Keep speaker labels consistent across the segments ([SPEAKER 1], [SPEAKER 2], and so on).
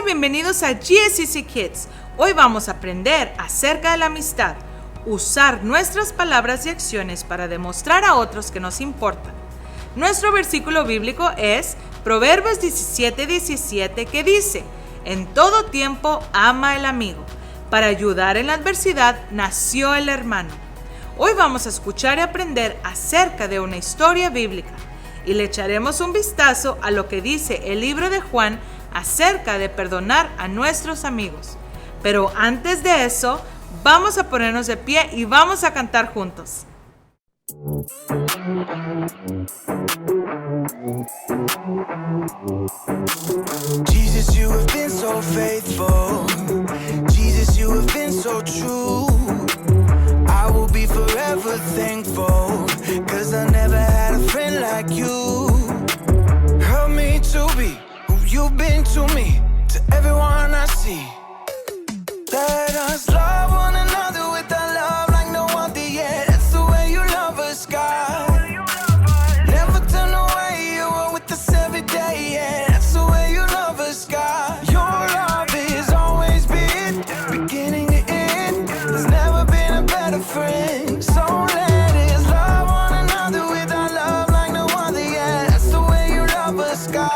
[SPEAKER 1] bienvenidos a GSCC Kids. Hoy vamos a aprender acerca de la amistad, usar nuestras palabras y acciones para demostrar a otros que nos importan. Nuestro versículo bíblico es Proverbios 17:17, que dice: en todo tiempo ama el amigo. Para ayudar en la adversidad nació el hermano. Hoy vamos a escuchar y aprender acerca de una historia bíblica y le echaremos un vistazo a lo que dice el libro de Juan acerca de perdonar a nuestros amigos. Pero antes de eso, vamos a ponernos de pie y vamos a cantar juntos.
[SPEAKER 2] Jesus, you have been so faithful. Jesus, you have been so true. I will be forever thankful, 'cause I never had a friend like you. Help me to be who you've been to me, to everyone I see. Let us love one another with a love like no other yet. That's the way you love us, God. Never turn away, you are with us every day, yeah. That's the way you love us, God. Your love is always been beginning to end. There's never been a better friend. So let us love one another with our love like no other, yeah. That's the way you love us, God.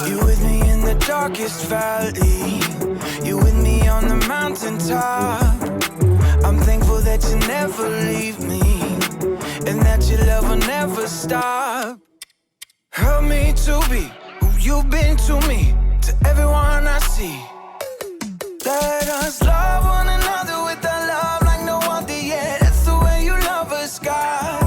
[SPEAKER 2] You with me in the darkest valley. You with me on the mountaintop. I'm thankful that you never leave me, and that your love will never stop. Help me to be who you've been to me, to everyone I see. Let us love one another with a love like no other yet. That's the way you love us, God.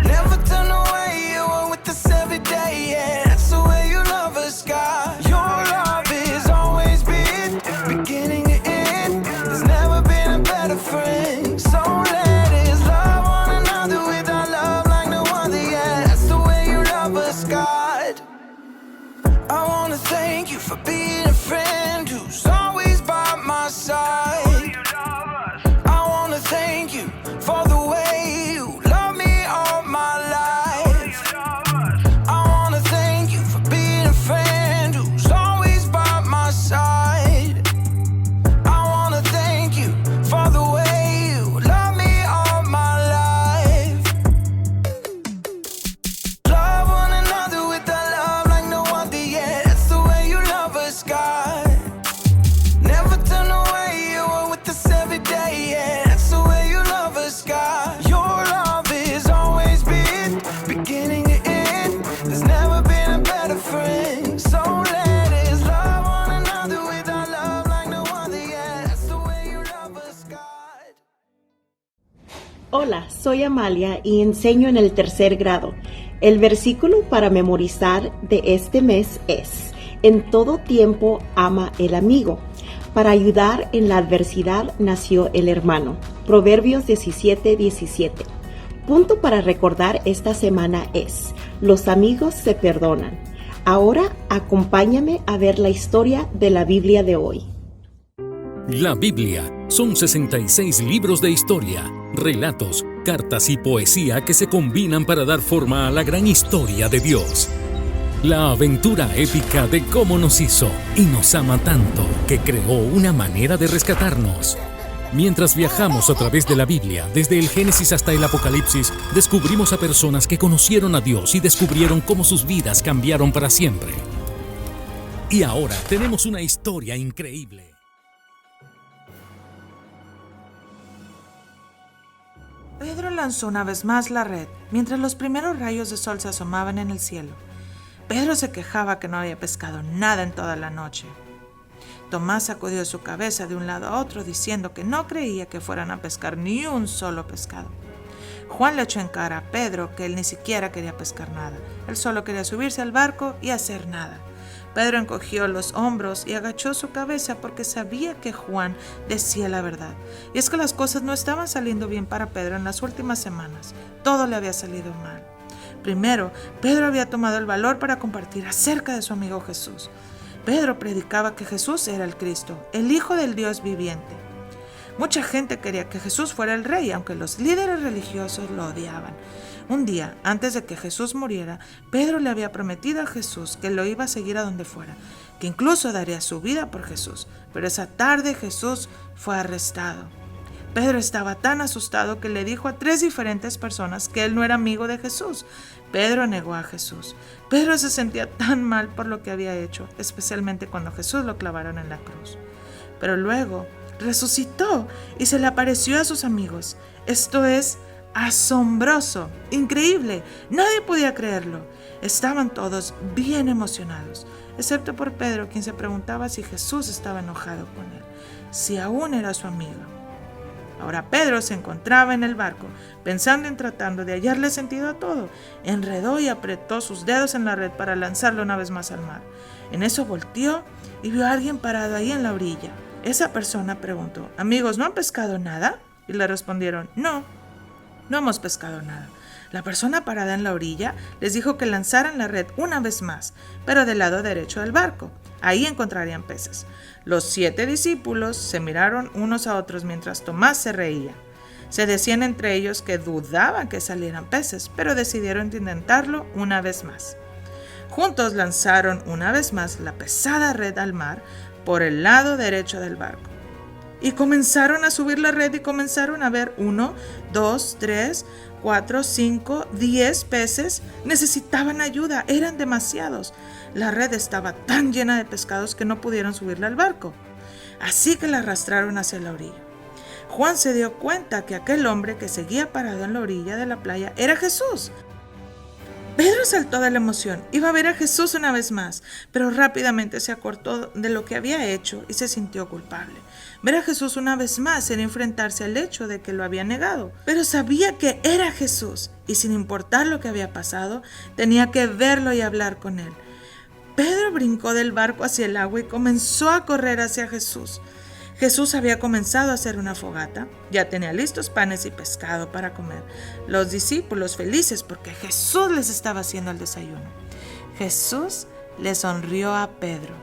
[SPEAKER 2] Never turn away, you are with us every day, yeah. That's the way you love us, God. Your love is always been beginning to end. There's never been a better friend. So let us love one another with our love like no other, yeah. That's the way you love us, God. I wanna thank you for being a friend who's always by my side. I wanna thank you for the way you love me all my life. I wanna thank you for being a friend who's always by my side. I wanna thank you for the way you love me all my life. Love one another with a love like no other, yeah. That's the way you love us, God. Never turn away, you are with us every day, yeah. That's the way you love us, God. Your love is always been beginning to end. There's never been a better friend. So let us love one another with our love like no other, yeah. That's the way you love us, God.
[SPEAKER 3] Hola, soy Amalia y enseño en el tercer grado. El versículo para memorizar de este mes es: en todo tiempo ama el amigo. Para ayudar en la adversidad nació el hermano. Proverbios 17:17. Punto para recordar esta semana es: los amigos se perdonan. Ahora acompáñame a ver la historia de la Biblia de hoy.
[SPEAKER 4] La Biblia son 66 libros de historia, relatos, cartas y poesía que se combinan para dar forma a la gran historia de Dios. La aventura épica de cómo nos hizo y nos ama tanto que creó una manera de rescatarnos. Mientras viajamos a través de la Biblia, desde el Génesis hasta el Apocalipsis, descubrimos a personas que conocieron a Dios y descubrieron cómo sus vidas cambiaron para siempre. Y ahora tenemos una historia increíble.
[SPEAKER 1] Pedro lanzó una vez más la red, mientras los primeros rayos de sol se asomaban en el cielo. Pedro se quejaba que no había pescado nada en toda la noche. Tomás sacudió su cabeza de un lado a otro diciendo que no creía que fueran a pescar ni un solo pescado. Juan le echó en cara a Pedro que él ni siquiera quería pescar nada. Él solo quería subirse al barco y hacer nada. Pedro encogió los hombros y agachó su cabeza porque sabía que Juan decía la verdad. Y es que las cosas no estaban saliendo bien para Pedro en las últimas semanas. Todo le había salido mal. Primero, Pedro había tomado el valor para compartir acerca de su amigo Jesús. Pedro predicaba que Jesús era el Cristo, el Hijo del Dios viviente. Mucha gente quería que Jesús fuera el rey, aunque los líderes religiosos lo odiaban. Un día, antes de que Jesús muriera, Pedro le había prometido a Jesús que lo iba a seguir a donde fuera, que incluso daría su vida por Jesús. Pero esa tarde Jesús fue arrestado. Pedro estaba tan asustado que le dijo a 3 diferentes personas que él no era amigo de Jesús. Pedro negó a Jesús. Pedro se sentía tan mal por lo que había hecho, especialmente cuando Jesús lo clavaron en la cruz. Pero luego resucitó y se le apareció a sus amigos. Esto es asombroso, increíble. Nadie podía creerlo. Estaban todos bien emocionados, excepto por Pedro, quien se preguntaba si Jesús estaba enojado con él, si aún era su amigo. Ahora Pedro se encontraba en el barco, pensando en tratando de hallarle sentido a todo. Enredó y apretó sus dedos en la red para lanzarlo una vez más al mar. En eso volteó y vio a alguien parado ahí en la orilla. Esa persona preguntó: «Amigos, ¿no han pescado nada?» Y le respondieron: «No, no hemos pescado nada». La persona parada en la orilla les dijo que lanzaran la red una vez más, pero del lado derecho del barco. Ahí encontrarían peces. Los 7 discípulos se miraron unos a otros mientras Tomás se reía. Se decían entre ellos que dudaban que salieran peces, pero decidieron intentarlo una vez más. Juntos lanzaron una vez más la pesada red al mar por el lado derecho del barco. Y comenzaron a subir la red y comenzaron a ver 1, 2, 3, 4, 5, 10 peces. Necesitaban ayuda, eran demasiados. La red estaba tan llena de pescados que no pudieron subirla al barco. Así que la arrastraron hacia la orilla. Juan se dio cuenta que aquel hombre que seguía parado en la orilla de la playa era Jesús. Pedro saltó de la emoción. Iba a ver a Jesús una vez más, pero rápidamente se acordó de lo que había hecho y se sintió culpable. Ver a Jesús una vez más era enfrentarse al hecho de que lo había negado, pero sabía que era Jesús y sin importar lo que había pasado, tenía que verlo y hablar con él. Pedro brincó del barco hacia el agua y comenzó a correr hacia Jesús. Jesús había comenzado a hacer una fogata, ya tenía listos panes y pescado para comer. Los discípulos felices porque Jesús les estaba haciendo el desayuno. Jesús le sonrió a Pedro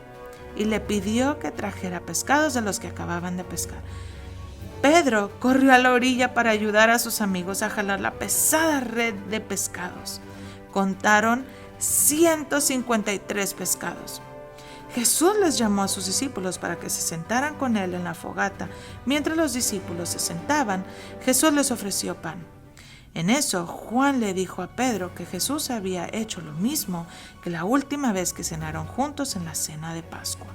[SPEAKER 1] y le pidió que trajera pescados de los que acababan de pescar. Pedro corrió a la orilla para ayudar a sus amigos a jalar la pesada red de pescados. Contaron 153 pescados. Jesús les llamó a sus discípulos para que se sentaran con él en la fogata. Mientras los discípulos se sentaban, Jesús les ofreció pan. En eso, Juan le dijo a Pedro que Jesús había hecho lo mismo que la última vez que cenaron juntos en la cena de Pascua.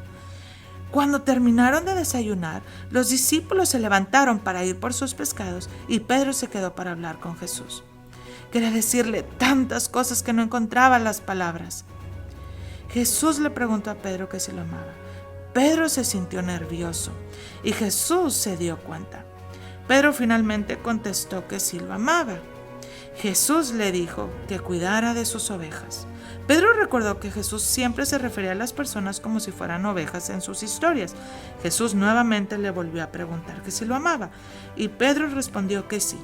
[SPEAKER 1] Cuando terminaron de desayunar, los discípulos se levantaron para ir por sus pescados y Pedro se quedó para hablar con Jesús. Quería decirle tantas cosas que no encontraba las palabras. Jesús le preguntó a Pedro que si lo amaba. Pedro se sintió nervioso y Jesús se dio cuenta. Pedro finalmente contestó que sí lo amaba. Jesús le dijo que cuidara de sus ovejas. Pedro recordó que Jesús siempre se refería a las personas como si fueran ovejas en sus historias. Jesús nuevamente le volvió a preguntar que si lo amaba y Pedro respondió que sí.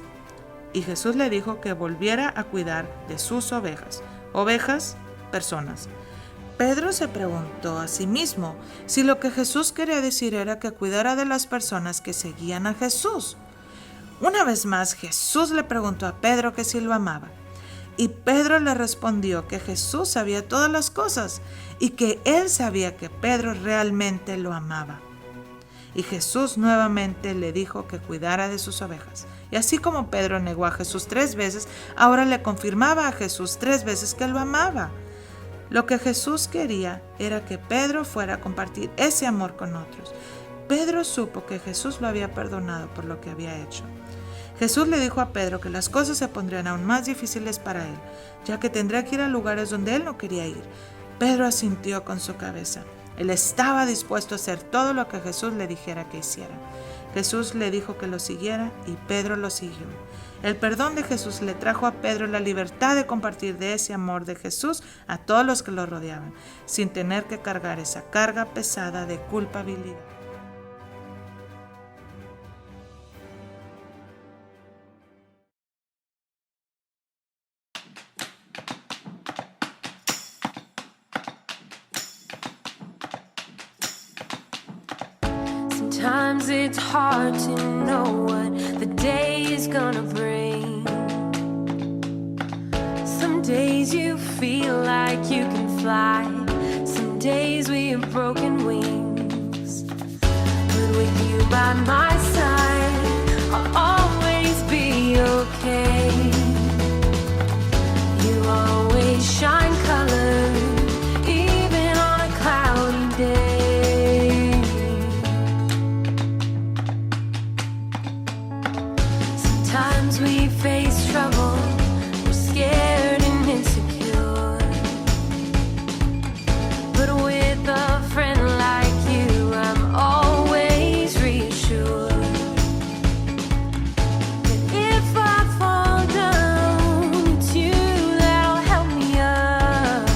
[SPEAKER 1] Y Jesús le dijo que volviera a cuidar de sus ovejas. Ovejas, personas. Pedro se preguntó a sí mismo si lo que Jesús quería decir era que cuidara de las personas que seguían a Jesús. Una vez más, Jesús le preguntó a Pedro que si lo amaba. Y Pedro le respondió que Jesús sabía todas las cosas y que él sabía que Pedro realmente lo amaba. Y Jesús nuevamente le dijo que cuidara de sus ovejas. Y así como Pedro negó a Jesús 3 veces, ahora le confirmaba a Jesús 3 veces que lo amaba. Lo que Jesús quería era que Pedro fuera a compartir ese amor con otros. Pedro supo que Jesús lo había perdonado por lo que había hecho. Jesús le dijo a Pedro que las cosas se pondrían aún más difíciles para él, ya que tendría que ir a lugares donde él no quería ir. Pedro asintió con su cabeza. Él estaba dispuesto a hacer todo lo que Jesús le dijera que hiciera. Jesús le dijo que lo siguiera y Pedro lo siguió. El perdón de Jesús le trajo a Pedro la libertad de compartir de ese amor de Jesús a todos los que lo rodeaban, sin tener que cargar esa carga pesada de culpabilidad.
[SPEAKER 5] Time Sometimes it's hard to know what the day is gonna bring. Some days you feel like you can fly. Some days we have broken wings. But with you by my side, I'll always be okay. You always shine color, even on a cloudy day. Sometimes we face trouble, we're scared and insecure. But with a friend like you, I'm always reassured. That if I fall down, it's you that'll help me up.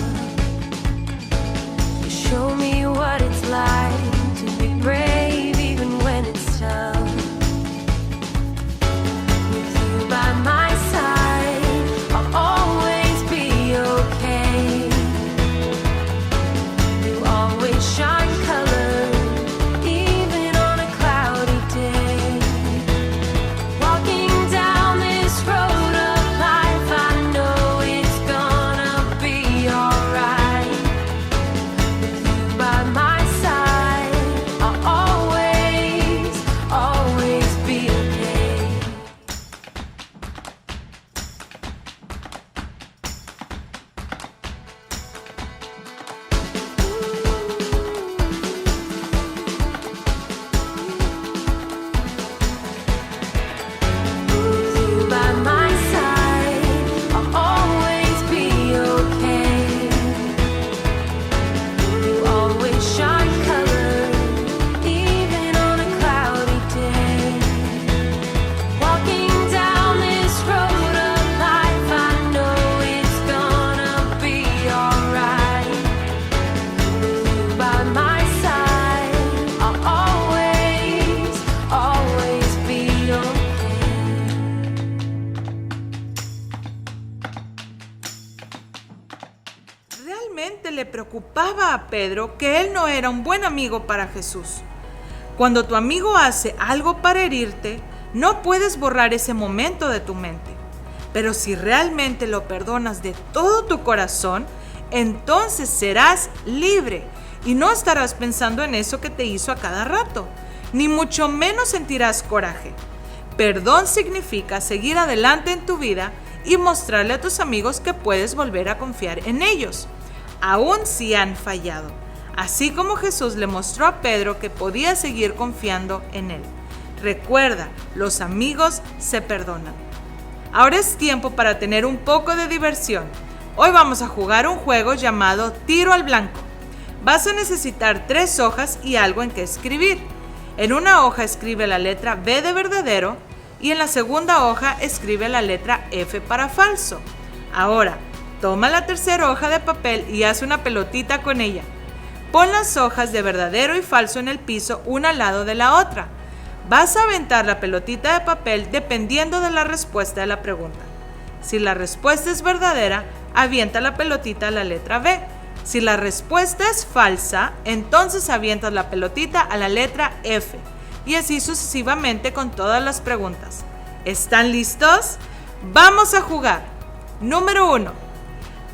[SPEAKER 5] You show me what it's like to be brave even when it's tough. With you by my side, I'll always be okay. You always shine color, even on a cloudy day. Walking down this road of life, I know it's gonna be alright. With you by my side, I'll always, always be okay. With you by my side, I'll always be okay. You always shine color, even on a cloudy day. Walking down this road of life, I know it's gonna be alright. With you by my side, I'll always, always be okay.
[SPEAKER 1] Realmente le preocupaba a Pedro que él no era un buen amigo para Jesús. Cuando tu amigo hace algo para herirte, no puedes borrar ese momento de tu mente. Pero si realmente lo perdonas de todo tu corazón, entonces serás libre y no estarás pensando en eso que te hizo a cada rato, ni mucho menos sentirás coraje. Perdón significa seguir adelante en tu vida y mostrarle a tus amigos que puedes volver a confiar en ellos, aun si han fallado, así como Jesús le mostró a Pedro que podía seguir confiando en él. Recuerda, los amigos se perdonan. Ahora es tiempo para tener un poco de diversión. Hoy vamos a jugar un juego llamado Tiro al Blanco. Vas a necesitar 3 hojas y algo en que escribir. En una hoja escribe la letra B de verdadero y en la segunda hoja escribe la letra F para falso. Ahora, toma la tercera hoja de papel y haz una pelotita con ella. Pon las hojas de verdadero y falso en el piso, una al lado de la otra. Vas a aventar la pelotita de papel dependiendo de la respuesta de la pregunta. Si la respuesta es verdadera, avienta la pelotita a la letra B. Si la respuesta es falsa, entonces avientas la pelotita a la letra F. Y así sucesivamente con todas las preguntas. ¿Están listos? ¡Vamos a jugar! Número 1.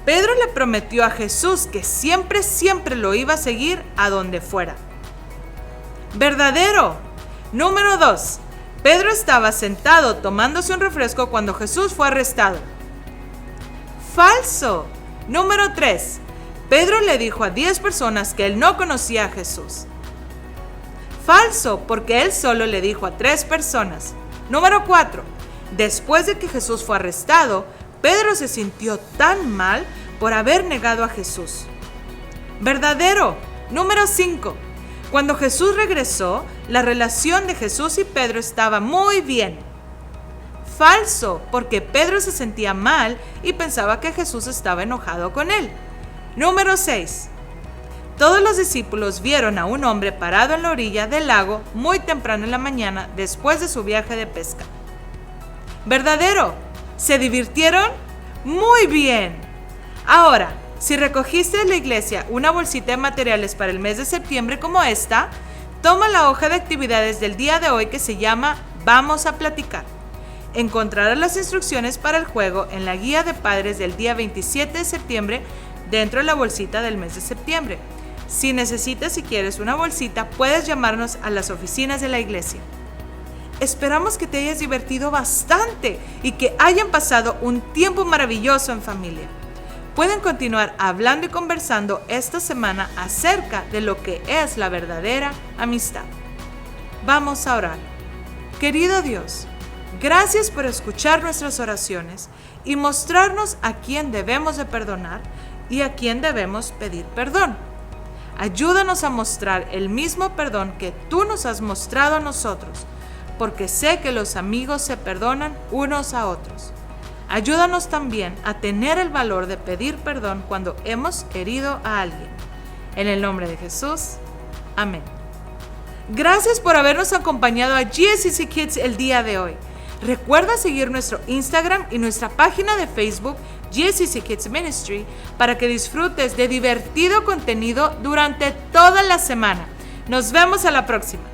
[SPEAKER 1] Pedro le prometió a Jesús que siempre lo iba a seguir a donde fuera. Verdadero. Número 2. Pedro estaba sentado tomándose un refresco cuando Jesús fue arrestado. Falso. Número 3. Pedro le dijo a 10 personas que él no conocía a Jesús. Falso, porque él solo le dijo a 3 personas. Número 4. Después de que Jesús fue arrestado, Pedro se sintió tan mal por haber negado a Jesús. Verdadero. Número 5. Cuando Jesús regresó, la relación de Jesús y Pedro estaba muy bien. Falso, porque Pedro se sentía mal y pensaba que Jesús estaba enojado con él. Número 6. Todos los discípulos vieron a un hombre parado en la orilla del lago muy temprano en la mañana después de su viaje de pesca. ¿Verdadero? ¿Se divirtieron? ¡Muy bien! Ahora, si recogiste en la iglesia una bolsita de materiales para el mes de septiembre como esta, Toma la hoja de actividades del día de hoy que se llama Vamos a platicar. Encontrarás las instrucciones para el juego en la guía de padres del día 27 de septiembre dentro de la bolsita del mes de septiembre. Si necesitas y quieres una bolsita, puedes llamarnos a las oficinas de la iglesia. Esperamos que te hayas divertido bastante y que hayan pasado un tiempo maravilloso en familia. Pueden continuar hablando y conversando esta semana acerca de lo que es la verdadera amistad. Vamos a orar. Querido Dios, gracias por escuchar nuestras oraciones y mostrarnos a quién debemos de perdonar y a quién debemos pedir perdón. Ayúdanos a mostrar el mismo perdón que tú nos has mostrado a nosotros, porque sé que los amigos se perdonan unos a otros. Ayúdanos también a tener el valor de pedir perdón cuando hemos herido a alguien. En el nombre de Jesús, amén. Gracias por habernos acompañado a GSCC Kids el día de hoy. Recuerda seguir nuestro Instagram y nuestra página de Facebook GSCC Kids Ministry para que disfrutes de divertido contenido durante toda la semana. Nos vemos a la próxima.